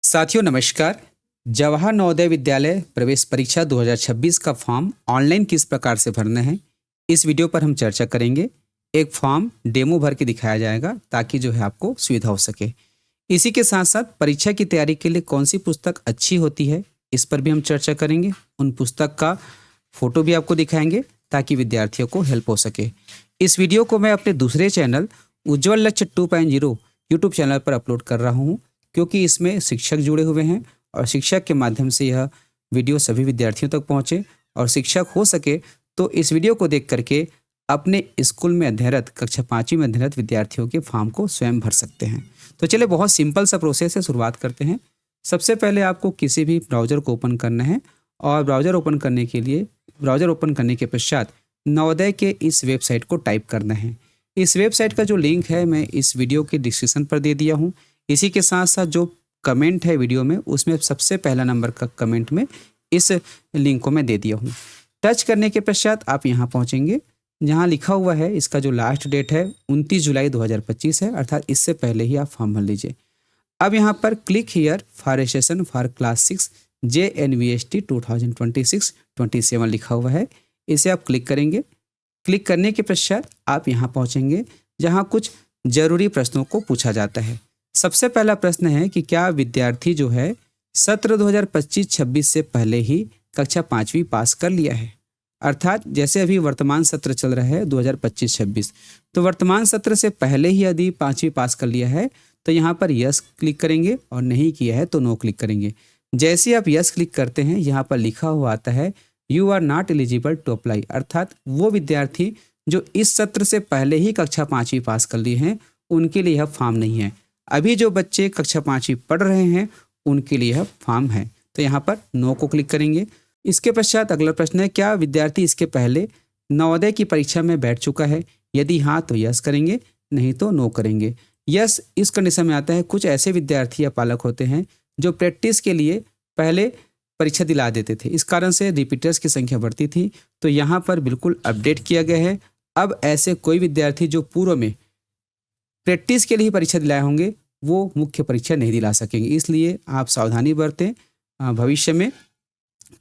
साथियों नमस्कार। जवाहर नवोदय विद्यालय प्रवेश परीक्षा 2026 का फॉर्म ऑनलाइन किस प्रकार से भरना है, इस वीडियो पर हम चर्चा करेंगे। एक फॉर्म डेमो भर के दिखाया जाएगा ताकि जो है आपको सुविधा हो सके। इसी के साथ साथ परीक्षा की तैयारी के लिए कौन सी पुस्तक अच्छी होती है, इस पर भी हम चर्चा करेंगे। उन पुस्तक का फोटो भी आपको दिखाएंगे ताकि विद्यार्थियों को हेल्प हो सके। इस वीडियो को मैं अपने दूसरे चैनल उज्ज्वल लक्ष्य 2.0 यूट्यूब चैनल पर अपलोड कर रहा हूँ, क्योंकि इसमें शिक्षक जुड़े हुए हैं और शिक्षक के माध्यम से यह वीडियो सभी विद्यार्थियों तक पहुँचे और शिक्षक हो सके तो इस वीडियो को देख करके अपने स्कूल में अध्ययनरत कक्षा 5वीं में अध्ययनरत विद्यार्थियों के फॉर्म को स्वयं भर सकते हैं। तो चलिए बहुत सिंपल सा प्रोसेस है, शुरुआत करते हैं। सबसे पहले आपको किसी भी ब्राउज़र को ओपन करना है और ब्राउज़र ओपन करने के पश्चात नवोदय के इस वेबसाइट को टाइप करना है। इस वेबसाइट का जो लिंक है मैं इस वीडियो के डिस्क्रिप्शन पर दे दिया हूँ। इसी के साथ साथ जो कमेंट है वीडियो में, उसमें सबसे पहला नंबर का कमेंट में इस लिंक को मैं दे दिया हूँ। टच करने के पश्चात आप यहाँ पहुँचेंगे जहाँ लिखा हुआ है, इसका जो लास्ट डेट है 29 जुलाई 2025 है, अर्थात इससे पहले ही आप फॉर्म भर लीजिए। अब यहाँ पर click here for registration for class 6 JNVST 2026-27 लिखा हुआ है, इसे आप क्लिक करेंगे। क्लिक करने के पश्चात आप यहाँ पहुँचेंगे जहाँ कुछ जरूरी प्रश्नों को पूछा जाता है। सबसे पहला प्रश्न है कि क्या विद्यार्थी जो है सत्र 2025-26 से पहले ही कक्षा 5वीं पास कर लिया है। अर्थात जैसे अभी वर्तमान सत्र चल रहा है 2025-26, तो वर्तमान सत्र से पहले ही यदि 5वीं पास कर लिया है तो यहाँ पर यस क्लिक करेंगे और नहीं किया है तो नो क्लिक करेंगे। जैसे आप यस क्लिक करते हैं यहाँ पर लिखा हुआ आता है you are not eligible to apply, अर्थात वो विद्यार्थी जो इस सत्र से पहले ही कक्षा 5वीं पास कर लिए हैं उनके लिए यह फॉर्म नहीं है। अभी जो बच्चे कक्षा 5वीं पढ़ रहे हैं उनके लिए यह फॉर्म है, तो यहाँ पर नो को क्लिक करेंगे। इसके पश्चात अगला प्रश्न है क्या विद्यार्थी इसके पहले नवोदय की परीक्षा में बैठ चुका है। यदि हाँ तो यस करेंगे, नहीं तो नो करेंगे। यस इस कंडीशन में आता है कुछ ऐसे विद्यार्थी या पालक होते हैं जो प्रैक्टिस के लिए पहले परीक्षा दिला देते थे, इस कारण से रिपीटर्स की संख्या बढ़ती थी, तो यहाँ पर बिल्कुल अपडेट किया गया है। अब ऐसे कोई विद्यार्थी जो पूर्व में प्रैक्टिस के लिए ही परीक्षा दिलाए होंगे वो मुख्य परीक्षा नहीं दिला सकेंगे, इसलिए आप सावधानी बरतें। भविष्य में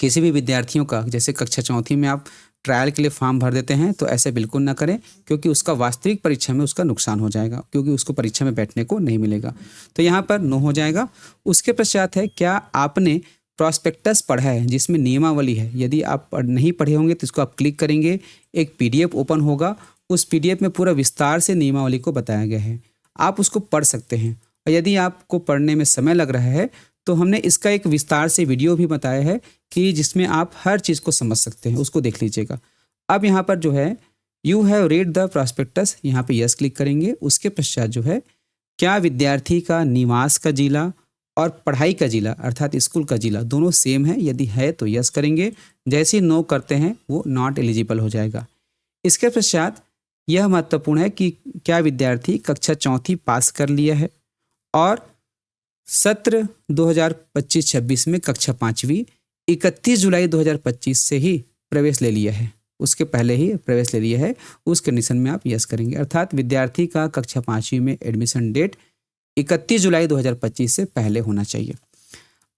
किसी भी विद्यार्थियों का जैसे कक्षा 4वीं में आप ट्रायल के लिए फॉर्म भर देते हैं तो ऐसे बिल्कुल ना करें, क्योंकि उसका वास्तविक परीक्षा में उसका नुकसान हो जाएगा, क्योंकि उसको परीक्षा में बैठने को नहीं मिलेगा। तो यहाँ पर नो हो जाएगा। उसके पश्चात है क्या आपने प्रॉस्पेक्टस पढ़ा है जिसमें नियमावली है। यदि आप नहीं पढ़े होंगे तो इसको आप क्लिक करेंगे, एक PDF ओपन होगा, उस PDF में पूरा विस्तार से नियमावली को बताया गया है, आप उसको पढ़ सकते हैं। और यदि आपको पढ़ने में समय लग रहा है तो हमने इसका एक विस्तार से वीडियो भी बताया है कि जिसमें आप हर चीज़ को समझ सकते हैं, उसको देख लीजिएगा। अब यहाँ पर जो है you have read the prospectus, यहाँ पे यस क्लिक करेंगे। उसके पश्चात जो है क्या विद्यार्थी का निवास का जिला और पढ़ाई का जिला अर्थात स्कूल का जिला दोनों सेम है, यदि है तो यस करेंगे। जैसे ही नो करते हैं वो नॉट एलिजिबल हो जाएगा। इसके पश्चात यह महत्वपूर्ण है कि क्या विद्यार्थी कक्षा 4वीं पास कर लिया है और सत्र 2025-26 में कक्षा 5वीं 31 जुलाई 2025 से ही प्रवेश ले लिया है, उसके पहले ही प्रवेश ले लिया है, उस कंडीशन में आप यस करेंगे। अर्थात विद्यार्थी का कक्षा 5वीं में एडमिशन डेट 31 जुलाई 2025 से पहले होना चाहिए।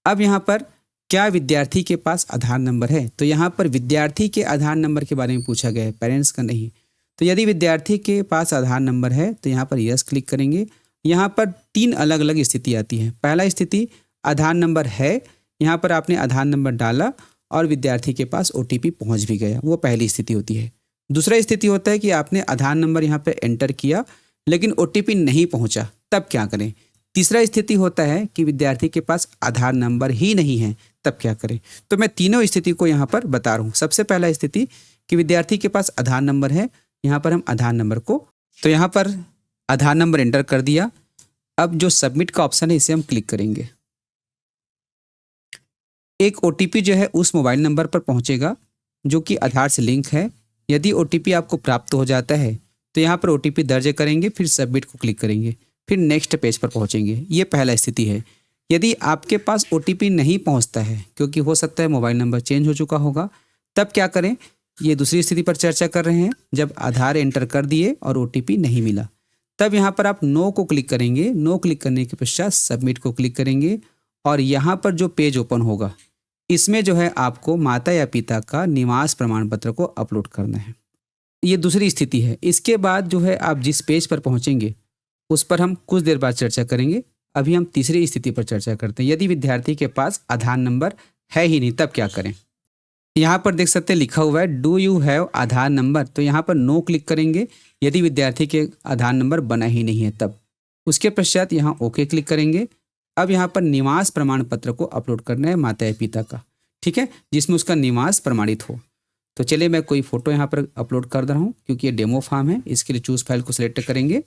अब यहाँ पर क्या विद्यार्थी के पास आधार नंबर है, तो यहाँ पर विद्यार्थी के आधार नंबर के बारे में पूछा गया है, पेरेंट्स का नहीं। तो यदि विद्यार्थी के पास आधार नंबर है तो यहाँ पर यस क्लिक करेंगे। यहाँ पर 3 अलग अलग स्थिति आती है। पहला स्थिति आधार नंबर है, यहाँ पर आपने आधार नंबर डाला और विद्यार्थी के पास OTP पहुँच भी गया, वो पहली स्थिति होती है। दूसरा स्थिति होता है कि आपने आधार नंबर यहाँ पर एंटर किया लेकिन OTP नहीं पहुँचा, तब क्या करें। तीसरा स्थिति होता है कि विद्यार्थी के पास आधार नंबर ही नहीं है, तब क्या करें। तो मैं तीनों स्थिति को यहाँ पर बता रहा हूँ। सबसे पहला स्थिति कि विद्यार्थी के पास आधार नंबर है, यहाँ पर हम आधार नंबर को, तो यहाँ पर आधार नंबर एंटर कर दिया। अब जो सबमिट का ऑप्शन है इसे हम क्लिक करेंगे। एक OTP जो है उस मोबाइल नंबर पर पहुँचेगा जो कि आधार से लिंक है। यदि OTP आपको प्राप्त हो जाता है तो यहाँ पर OTP दर्ज करेंगे, फिर सबमिट को क्लिक करेंगे, फिर नेक्स्ट पेज पर पहुँचेंगे। ये पहला स्थिति है। यदि आपके पास OTP नहीं पहुँचता है, क्योंकि हो सकता है मोबाइल नंबर चेंज हो चुका होगा, तब क्या करें, ये दूसरी स्थिति पर चर्चा कर रहे हैं। जब आधार एंटर कर दिए और OTP नहीं मिला, तब यहाँ पर आप नो को क्लिक करेंगे। नो क्लिक करने के पश्चात सबमिट को क्लिक करेंगे और यहाँ पर जो पेज ओपन होगा इसमें जो है आपको माता या पिता का निवास प्रमाण पत्र को अपलोड करना है। ये दूसरी स्थिति है। इसके बाद जो है आप जिस पेज पर पहुंचेंगे उस पर हम कुछ देर बाद चर्चा करेंगे। अभी हम तीसरी स्थिति पर चर्चा करते हैं। यदि विद्यार्थी के पास आधार नंबर है ही नहीं तब क्या करें। यहाँ पर देख सकते हैं लिखा हुआ है do you have Aadhaar number, तो यहाँ पर नो क्लिक करेंगे यदि विद्यार्थी के आधार नंबर बना ही नहीं है तब। उसके पश्चात यहाँ ओके क्लिक करेंगे। अब यहाँ पर निवास प्रमाण पत्र को अपलोड करना है माता या पिता का, ठीक है, जिसमें उसका निवास प्रमाणित हो। तो चलिए मैं कोई फोटो यहाँ पर अपलोड कर रहा हूँ क्योंकि ये डेमो फॉर्म है। इसके लिए चूज फाइल को सिलेक्ट करेंगे।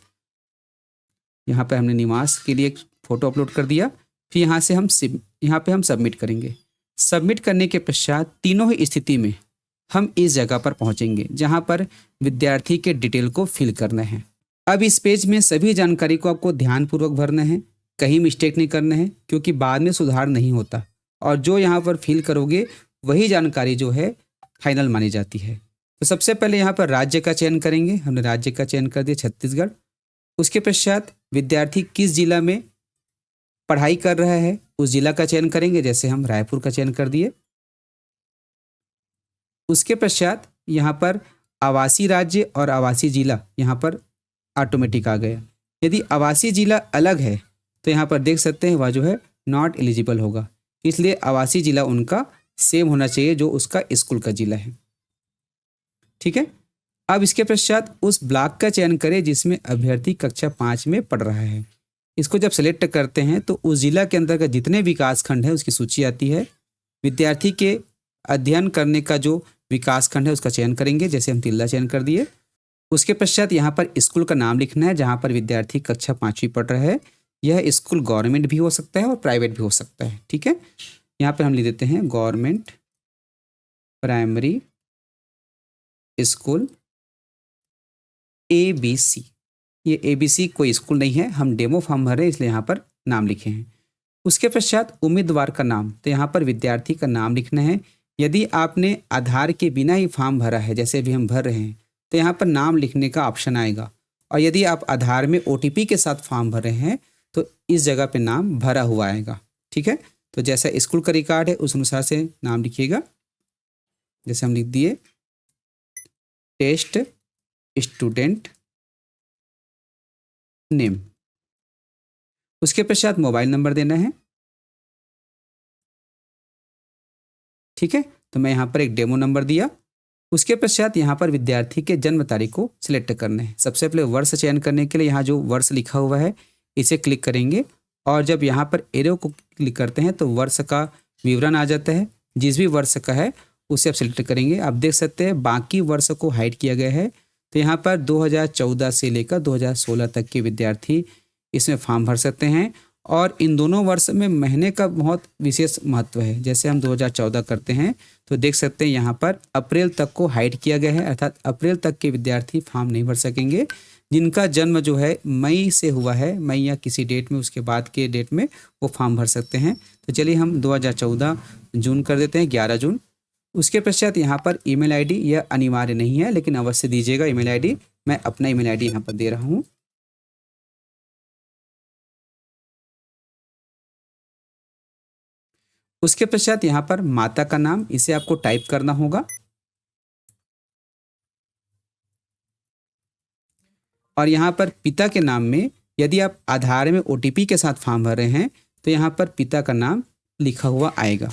यहाँ पे हमने निवास के लिए एक फ़ोटो अपलोड कर दिया। फिर यहाँ से हम सबमिट करेंगे। सबमिट करने के पश्चात तीनों ही स्थिति में हम इस जगह पर पहुँचेंगे जहाँ पर विद्यार्थी के डिटेल को फिल करना है। अब इस पेज में सभी जानकारी को आपको ध्यानपूर्वक भरना है, कहीं मिस्टेक नहीं करना है क्योंकि बाद में सुधार नहीं होता और जो यहाँ पर फिल करोगे वही जानकारी जो है फाइनल मानी जाती है। तो सबसे पहले यहाँ पर राज्य का चयन करेंगे। हमने राज्य का चयन कर दिया छत्तीसगढ़। उसके पश्चात विद्यार्थी किस जिला में पढ़ाई कर रहा है उस जिला का चयन करेंगे, जैसे हम रायपुर का चयन कर दिए। उसके पश्चात यहाँ पर आवासीय राज्य और आवासीय जिला यहाँ पर ऑटोमेटिक आ गया। यदि आवासीय जिला अलग है तो यहाँ पर देख सकते हैं वह जो है नॉट एलिजिबल होगा, इसलिए आवासीय जिला उनका सेम होना चाहिए जो उसका स्कूल का जिला है, ठीक है। अब इसके पश्चात उस ब्लॉक का चयन करें जिसमें अभ्यर्थी कक्षा 5 में पढ़ रहा है। इसको जब सेलेक्ट करते हैं तो उस जिला के अंतर्गत जितने विकास खंड है उसकी सूची आती है। विद्यार्थी के अध्ययन करने का जो विकास खंड है उसका चयन करेंगे, जैसे हम तिल्दा चयन कर दिए। उसके पश्चात यहाँ पर स्कूल का नाम लिखना है जहाँ पर विद्यार्थी कक्षा 5वीं पढ़ रहा है। यह स्कूल गवर्नमेंट भी हो सकता है और प्राइवेट भी हो सकता है, ठीक है। यहाँ पर हम लिख देते हैं गवर्नमेंट प्राइमरी स्कूल ABC। ये ABC कोई स्कूल नहीं है, हम डेमो फॉर्म भर रहे हैं इसलिए यहाँ पर नाम लिखे हैं। उसके पश्चात उम्मीदवार का नाम, तो यहाँ पर विद्यार्थी का नाम लिखना है। यदि आपने आधार के बिना ही फॉर्म भरा है जैसे अभी हम भर रहे हैं तो यहाँ पर नाम लिखने का ऑप्शन आएगा। और यदि आप आधार में OTP के साथ फॉर्म भर रहे हैं तो इस जगह पे नाम भरा हुआ आएगा, ठीक है। तो जैसा स्कूल का रिकॉर्ड है उस अनुसार से नाम लिखिएगा। जैसे हम लिख दिए टेस्ट स्टूडेंट नेम। उसके पश्चात मोबाइल नंबर देना है, ठीक है। तो मैं यहाँ पर एक डेमो नंबर दिया। उसके पश्चात यहाँ पर विद्यार्थी के जन्म तारीख को सिलेक्ट करना है। सबसे पहले वर्ष चयन करने के लिए यहाँ जो वर्ष लिखा हुआ है इसे क्लिक करेंगे और जब यहाँ पर एरो को क्लिक करते हैं तो वर्ष का विवरण आ जाता है। जिस भी वर्ष का है उसे आप सिलेक्ट करेंगे। आप देख सकते हैं बाकी वर्ष को हाइड किया गया है। तो यहाँ पर 2014 से लेकर 2016 तक के विद्यार्थी इसमें फॉर्म भर सकते हैं और इन दोनों वर्ष में महीने का बहुत विशेष महत्व है। जैसे हम 2014 करते हैं तो देख सकते हैं यहाँ पर अप्रैल तक को हाइड किया गया है, अर्थात अप्रैल तक के विद्यार्थी फॉर्म नहीं भर सकेंगे। जिनका जन्म जो है मई से हुआ है, मई या किसी डेट में उसके बाद के डेट में वो फॉर्म भर सकते हैं। तो चलिए हम 2014 जून कर देते हैं, 11 जून। उसके पश्चात यहाँ पर ईमेल आईडी यह अनिवार्य नहीं है लेकिन अवश्य दीजिएगा ईमेल आईडी। मैं अपना ईमेल आईडी यहाँ पर दे रहा हूँ। उसके पश्चात यहाँ पर माता का नाम, इसे आपको टाइप करना होगा और यहाँ पर पिता के नाम में यदि आप आधार में OTP के साथ फॉर्म भर रहे हैं तो यहाँ पर पिता का नाम लिखा हुआ आएगा।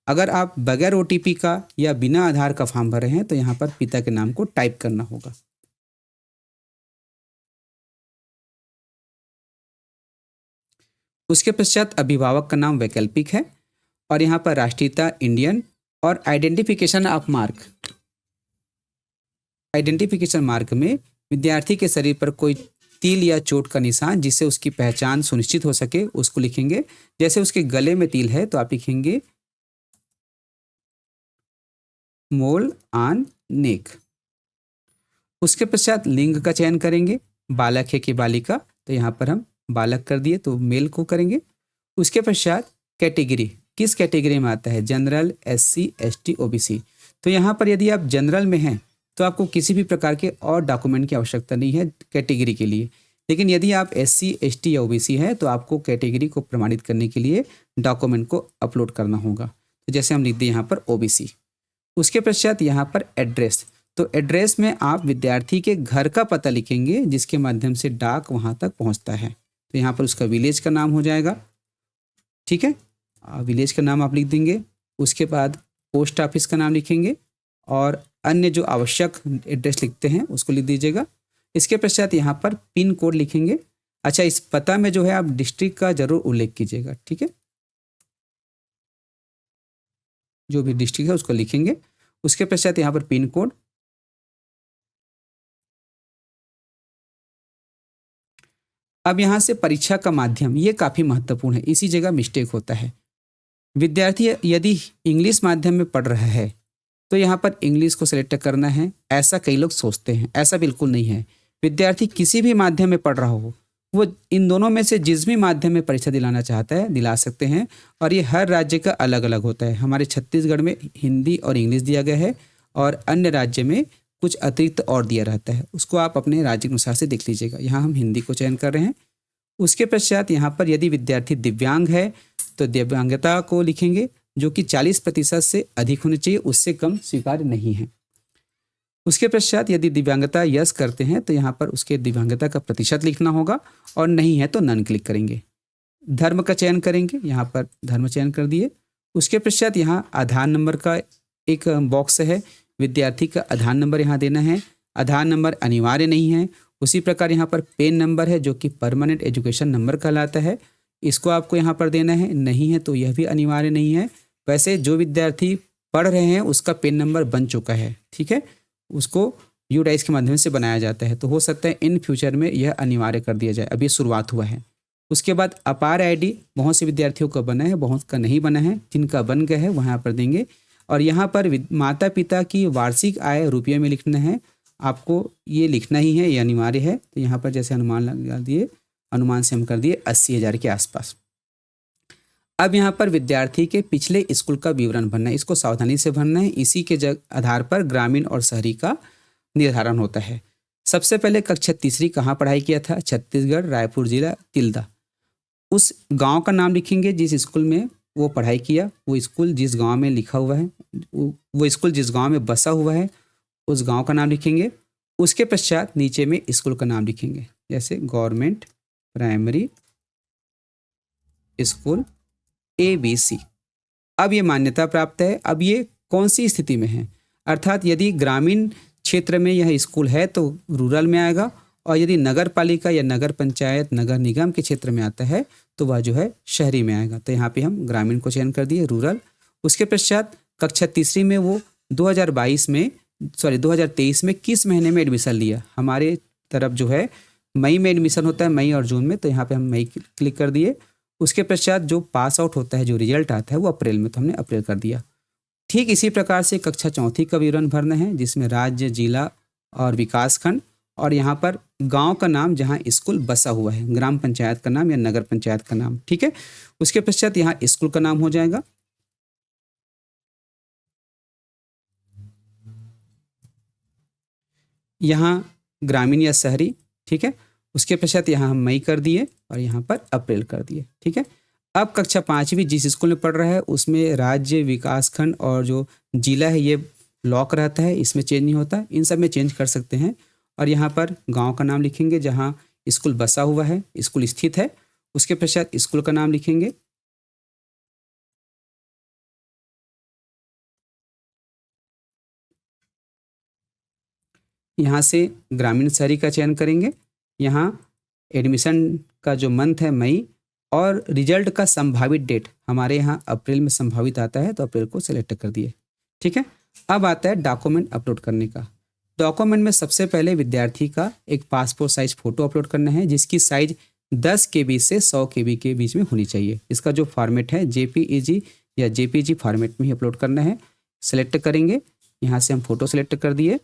अगर आप बगैर OTP का या बिना आधार का फॉर्म भर रहे हैं तो यहाँ पर पिता के नाम को टाइप करना होगा। उसके पश्चात अभिभावक का नाम वैकल्पिक है और यहाँ पर राष्ट्रीयता इंडियन और आइडेंटिफिकेशन मार्क में विद्यार्थी के शरीर पर कोई तिल या चोट का निशान जिससे उसकी पहचान सुनिश्चित हो सके उसको लिखेंगे। जैसे उसके गले में तिल है तो आप लिखेंगे मोल ऑन नेक। उसके पश्चात लिंग का चयन करेंगे, बालक है कि बालिका, तो यहाँ पर हम बालक कर दिए तो मेल को करेंगे। उसके पश्चात कैटेगरी, किस कैटेगरी में आता है, जनरल, SC, ST, OBC। तो यहाँ पर यदि आप जनरल में हैं तो आपको किसी भी प्रकार के और डॉक्यूमेंट की आवश्यकता नहीं है कैटेगरी के लिए। लेकिन यदि आप SC ST या OBC है तो आपको कैटेगरी को प्रमाणित करने के लिए डॉक्यूमेंट को अपलोड करना होगा। तो जैसे हम लिख दें यहाँ पर OBC। उसके पश्चात यहाँ पर एड्रेस, तो एड्रेस में आप विद्यार्थी के घर का पता लिखेंगे जिसके माध्यम से डाक वहाँ तक पहुँचता है। तो यहाँ पर उसका विलेज का नाम हो जाएगा, ठीक है, विलेज का नाम आप लिख देंगे। उसके बाद पोस्ट ऑफिस का नाम लिखेंगे और अन्य जो आवश्यक एड्रेस लिखते हैं उसको लिख दीजिएगा। इसके पश्चात यहाँ पर पिन कोड लिखेंगे। अच्छा, इस पता में जो है आप डिस्ट्रिक्ट का जरूर उल्लेख कीजिएगा, ठीक है, जो भी डिस्ट्रिक्ट है उसको लिखेंगे। उसके पश्चात यहाँ पर पिन कोड। अब यहाँ से परीक्षा का माध्यम, ये काफ़ी महत्वपूर्ण है, इसी जगह मिस्टेक होता है। विद्यार्थी यदि इंग्लिश माध्यम में पढ़ रहा है तो यहाँ पर इंग्लिश को सिलेक्ट करना है, ऐसा कई लोग सोचते हैं, ऐसा बिल्कुल नहीं है। विद्यार्थी किसी भी माध्यम में पढ़ रहा हो, वो इन दोनों में से जिस भी माध्यम में परीक्षा दिलाना चाहता है दिला सकते हैं, और ये हर राज्य का अलग अलग होता है। हमारे छत्तीसगढ़ में हिंदी और इंग्लिश दिया गया है और अन्य राज्य में कुछ अतिरिक्त और दिया रहता है, उसको आप अपने राज्य के अनुसार से देख लीजिएगा। यहाँ हम हिंदी को चयन कर रहे हैं। उसके पश्चात यहाँ पर यदि विद्यार्थी दिव्यांग है तो दिव्यांगता को लिखेंगे, जो कि 40% से अधिक होनी चाहिए, उससे कम स्वीकार्य नहीं है। उसके पश्चात यदि दिव्यांगता यस करते हैं तो यहाँ पर उसके दिव्यांगता का प्रतिशत लिखना होगा, और नहीं है तो नन क्लिक करेंगे। धर्म का चयन करेंगे, यहाँ पर धर्म चयन कर दिए। उसके पश्चात यहाँ आधार नंबर का एक बॉक्स है, विद्यार्थी का आधार नंबर यहाँ देना है। आधार नंबर अनिवार्य नहीं है। उसी प्रकार यहाँ पर पेन नंबर है जो कि परमानेंट एजुकेशन नंबर कहलाता है, इसको आपको यहाँ पर देना है। नहीं है तो यह भी अनिवार्य नहीं है। वैसे जो विद्यार्थी पढ़ रहे हैं उसका पेन नंबर बन चुका है, ठीक है, उसको यूडाइस के माध्यम से बनाया जाता है, तो हो सकता है इन फ्यूचर में यह अनिवार्य कर दिया जाए, अभी शुरुआत हुआ है। उसके बाद अपार आईडी बहुत से विद्यार्थियों का बना है, बहुत का नहीं बना है। जिनका बन गया है वहाँ पर देंगे। और यहाँ पर माता पिता की वार्षिक आय रुपये में लिखना है, आपको ये लिखना ही है, ये अनिवार्य है। तो यहाँ पर जैसे अनुमान लगा दिए, अनुमान से हम कर दिए 80,000 के आसपास। अब यहाँ पर विद्यार्थी के पिछले स्कूल का विवरण भरना है, इसको सावधानी से भरना है। इसी के आधार पर ग्रामीण और शहरी का निर्धारण होता है। सबसे पहले कक्षा तीसरी कहाँ पढ़ाई किया था? छत्तीसगढ़, रायपुर जिला, तिल्दा। उस गांव का नाम लिखेंगे जिस स्कूल में वो पढ़ाई किया, वो स्कूल जिस गांव में लिखा हुआ है, वो स्कूल जिस गांव में बसा हुआ है उस गांव का नाम लिखेंगे। उसके पश्चात नीचे में स्कूल का नाम लिखेंगे, जैसे गवर्नमेंट प्राइमरी स्कूल ABC। अब ये मान्यता प्राप्त है। अब ये कौन सी स्थिति में है? अर्थात यदि ग्रामीण क्षेत्र में यह स्कूल है तो रूरल में आएगा, और यदि नगर पालिका या नगर पंचायत नगर निगम के क्षेत्र में आता है तो वह जो है शहरी में आएगा। तो यहाँ पे हम ग्रामीण को चयन कर दिए, रूरल। उसके पश्चात कक्षा तीसरी में वो 2023 में किस महीने में एडमिशन लिया? हमारे तरफ जो है मई में एडमिशन होता है, मई और जून में, तो यहाँ पे हम मई क्लिक कर दिए। उसके पश्चात जो पास आउट होता है, जो रिजल्ट आता है वो अप्रैल में, तो हमने अप्रैल कर दिया। ठीक इसी प्रकार से कक्षा चौथी का विवरण भरना है, जिसमें राज्य, जिला और विकास खंड, और यहाँ पर गांव का नाम जहाँ स्कूल बसा हुआ है, ग्राम पंचायत का नाम या नगर पंचायत का नाम, ठीक है। उसके पश्चात यहाँ स्कूल का नाम हो जाएगा। यहाँ ग्रामीण या शहरी, ठीक है। उसके पश्चात यहाँ हम मई कर दिए और यहाँ पर अप्रैल कर दिए, ठीक है। अब कक्षा पाँचवीं जिस स्कूल में पढ़ रहा है उसमें राज्य, विकास खंड और जो जिला है ये लॉक रहता है, इसमें चेंज नहीं होता। इन सब में चेंज कर सकते हैं। और यहाँ पर गांव का नाम लिखेंगे जहाँ स्कूल बसा हुआ है, स्कूल स्थित है। उसके पश्चात स्कूल का नाम लिखेंगे। यहाँ से ग्रामीण शहरी का चयन करेंगे। यहाँ एडमिशन का जो मंथ है मई, और रिजल्ट का संभावित डेट हमारे यहाँ अप्रैल में संभावित आता है, तो अप्रैल को सिलेक्ट कर दिए, ठीक है। अब आता है डॉक्यूमेंट अपलोड करने का। डॉक्यूमेंट में सबसे पहले विद्यार्थी का एक पासपोर्ट साइज फ़ोटो अपलोड करना है, जिसकी साइज 10 KB से 100 KB के बीच में होनी चाहिए। इसका जो फॉर्मेट है JPEG या JPG फॉर्मेट में ही अपलोड करना है। सेलेक्ट करेंगे, यहाँ से हम फ़ोटो सेलेक्ट कर दिए,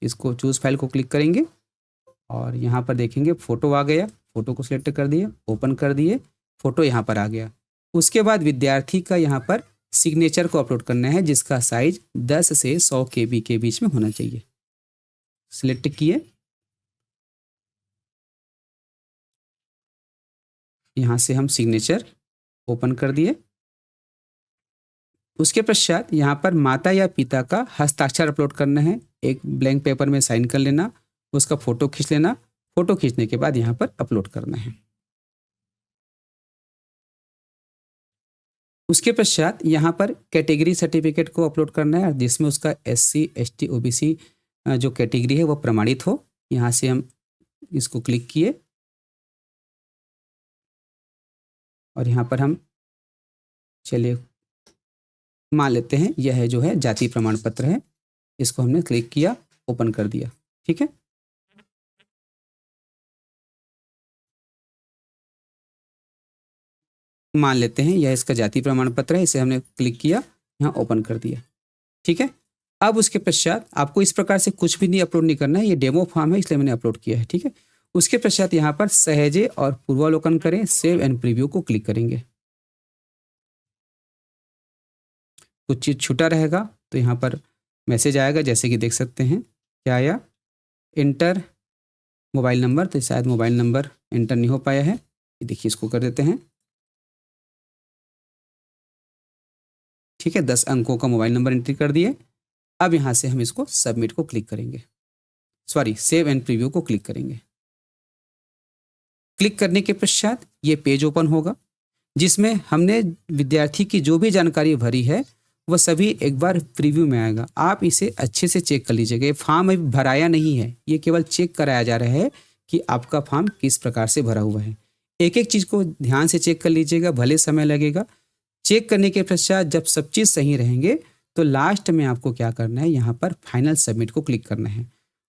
इसको चूज़ फाइल को क्लिक करेंगे और यहाँ पर देखेंगे फ़ोटो आ गया। फ़ोटो को सिलेक्ट कर दिए, ओपन कर दिए, फ़ोटो यहाँ पर आ गया। उसके बाद विद्यार्थी का यहाँ पर सिग्नेचर को अपलोड करना है, जिसका साइज 10 से 100 KB के बीच में होना चाहिए। सिलेक्ट किए, यहाँ से हम सिग्नेचर ओपन कर दिए। उसके पश्चात यहाँ पर माता या पिता का हस्ताक्षर अपलोड करना है। एक ब्लैंक पेपर में साइन कर लेना, उसका फ़ोटो खींच लेना। फ़ोटो खींचने के बाद यहाँ पर अपलोड करना है। उसके पश्चात यहाँ पर कैटेगरी सर्टिफिकेट को अपलोड करना है, जिसमें उसका SC ST OBC जो कैटेगरी है वो प्रमाणित हो। यहाँ से हम इसको क्लिक किए और यहाँ पर हम चलिए मान लेते हैं यह जो है जाति प्रमाण पत्र है। इसको हमने क्लिक किया, ओपन कर दिया। ठीक है, मान लेते हैं यह इसका जाति प्रमाण पत्र है। इसे हमने क्लिक किया, यहाँ ओपन कर दिया। ठीक है, अब उसके पश्चात आपको इस प्रकार से कुछ भी नहीं अपलोड नहीं करना है। ये डेमो फॉर्म है इसलिए मैंने अपलोड किया है। ठीक है, उसके पश्चात यहाँ पर सहेजे और पूर्वावलोकन करें, सेव एंड प्रीव्यू को क्लिक करेंगे। कुछ चीज़ छूटा रहेगा तो यहाँ पर मैसेज आएगा, जैसे कि देख सकते हैं। क्या आया? Inter mobile number. तो शायद मोबाइल नंबर इंटर नहीं हो पाया है। देखिए, इसको कर देते हैं। ठीक है, 10 अंकों का मोबाइल नंबर एंट्री कर दिए। अब यहाँ से हम इसको सबमिट को क्लिक करेंगे, सॉरी सेव एंड प्रीव्यू को क्लिक करेंगे। क्लिक करने के पश्चात ये पेज ओपन होगा, जिसमें हमने विद्यार्थी की जो भी जानकारी भरी है वह सभी एक बार प्रीव्यू में आएगा। आप इसे अच्छे से चेक कर लीजिएगा। ये फॉर्म अभी भराया नहीं है, ये केवल चेक कराया जा रहा है कि आपका फॉर्म किस प्रकार से भरा हुआ है। एक एक चीज़ को ध्यान से चेक कर लीजिएगा, भले समय लगेगा। चेक करने के पश्चात जब सब चीज़ सही रहेंगे तो लास्ट में आपको क्या करना है, यहाँ पर फाइनल सबमिट को क्लिक करना है।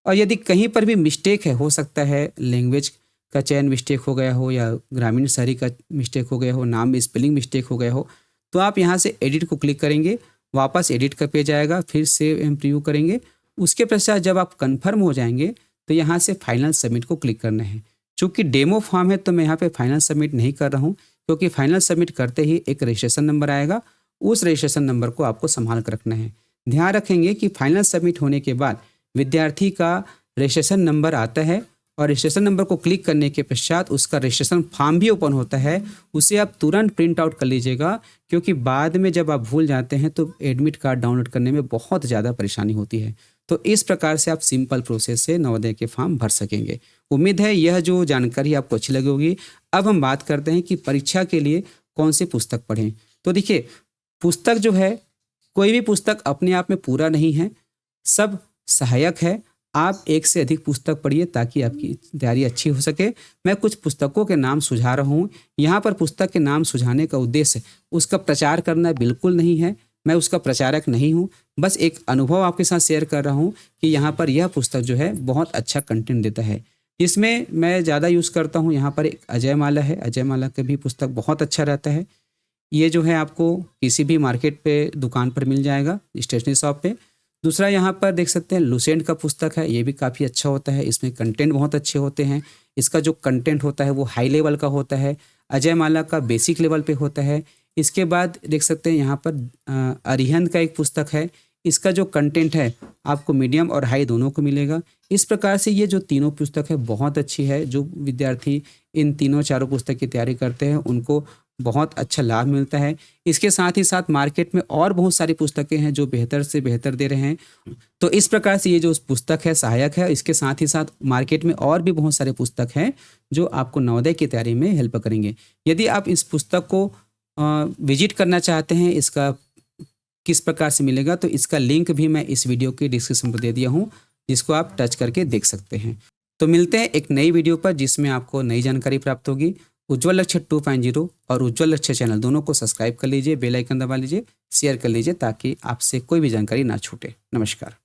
और यदि कहीं पर भी मिस्टेक है, हो सकता है लैंग्वेज का चयन मिस्टेक हो गया हो या ग्रामीण शहरी का मिस्टेक हो गया हो, नाम में स्पेलिंग मिस्टेक हो गया हो, तो आप यहाँ से एडिट को क्लिक करेंगे, वापस एडिट का पेज आएगा, फिर सेव एंड प्रीव्यू करेंगे। उसके पश्चात जब आप कन्फर्म हो जाएंगे तो यहाँ से फाइनल सबमिट को क्लिक करना है। चूँकि डेमो फॉर्म है तो मैं यहाँ पे फाइनल सबमिट नहीं कर रहा हूँ, क्योंकि फाइनल सबमिट करते ही एक रजिस्ट्रेशन नंबर आएगा। उस रजिस्ट्रेशन नंबर को आपको संभाल कर रखना है। ध्यान रखेंगे कि फाइनल सबमिट होने के बाद विद्यार्थी का रजिस्ट्रेशन नंबर आता है और रजिस्ट्रेशन नंबर को क्लिक करने के पश्चात उसका रजिस्ट्रेशन फॉर्म भी ओपन होता है। उसे आप तुरंत प्रिंट आउट कर लीजिएगा, क्योंकि बाद में जब आप भूल जाते हैं तो एडमिट कार्ड डाउनलोड करने में बहुत ज़्यादा परेशानी होती है। तो इस प्रकार से आप सिंपल प्रोसेस से नवोदय के फॉर्म भर सकेंगे। उम्मीद है यह जो जानकारी आपको अच्छी लगी होगी। अब हम बात करते हैं कि परीक्षा के लिए कौन सी पुस्तक पढ़ें। तो देखिए, पुस्तक जो है, कोई भी पुस्तक अपने आप में पूरा नहीं है, सब सहायक है। आप एक से अधिक पुस्तक पढ़िए ताकि आपकी तैयारी अच्छी हो सके। मैं कुछ पुस्तकों के नाम सुझा रहा हूँ। यहाँ पर पुस्तक के नाम सुझाने का उद्देश्य उसका प्रचार करना बिल्कुल नहीं है। मैं उसका प्रचारक नहीं हूँ, बस एक अनुभव आपके साथ शेयर कर रहा हूँ कि यहाँ पर यह पुस्तक जो है बहुत अच्छा कंटेंट देता है। इसमें मैं ज़्यादा यूज़ करता हूँ, यहाँ पर एक अजय माला है। अजय माला का भी पुस्तक बहुत अच्छा रहता है। ये जो है आपको किसी भी मार्केट पे दुकान पर मिल जाएगा, स्टेशनरी शॉप पे। दूसरा यहाँ पर देख सकते हैं लुसेंट का पुस्तक है, ये भी काफ़ी अच्छा होता है। इसमें कंटेंट बहुत अच्छे होते हैं। इसका जो कंटेंट होता है वो हाई लेवल का होता है। अजय माला का बेसिक लेवल पे होता है। इसके बाद देख सकते हैं यहाँ पर अरिहंत का एक पुस्तक है। इसका जो कंटेंट है आपको मीडियम और हाई दोनों को मिलेगा। इस प्रकार से ये जो तीनों पुस्तक है बहुत अच्छी है। जो विद्यार्थी इन तीनों चारों पुस्तक की तैयारी करते हैं उनको बहुत अच्छा लाभ मिलता है। इसके साथ ही साथ मार्केट में और बहुत सारी पुस्तकें हैं जो बेहतर से बेहतर दे रहे हैं। तो इस प्रकार से ये जो पुस्तक है सहायक है। इसके साथ ही साथ मार्केट में और भी बहुत सारे पुस्तक हैं जो आपको नवोदय की तैयारी में हेल्प करेंगे। यदि आप इस पुस्तक को विजिट करना चाहते हैं, इसका किस प्रकार से मिलेगा, तो इसका लिंक भी मैं इस वीडियो के डिस्क्रिप्शन पर दे दिया हूँ, जिसको आप टच करके देख सकते हैं। तो मिलते हैं एक नई वीडियो पर जिसमें आपको नई जानकारी प्राप्त होगी। उज्ज्वल लक्ष्य 2.0 और उज्ज्वल लक्ष्य चैनल दोनों को सब्सक्राइब कर लीजिए, बेल आइकन दबा लीजिए, शेयर कर लीजिए ताकि आपसे कोई भी जानकारी ना छूटे। नमस्कार।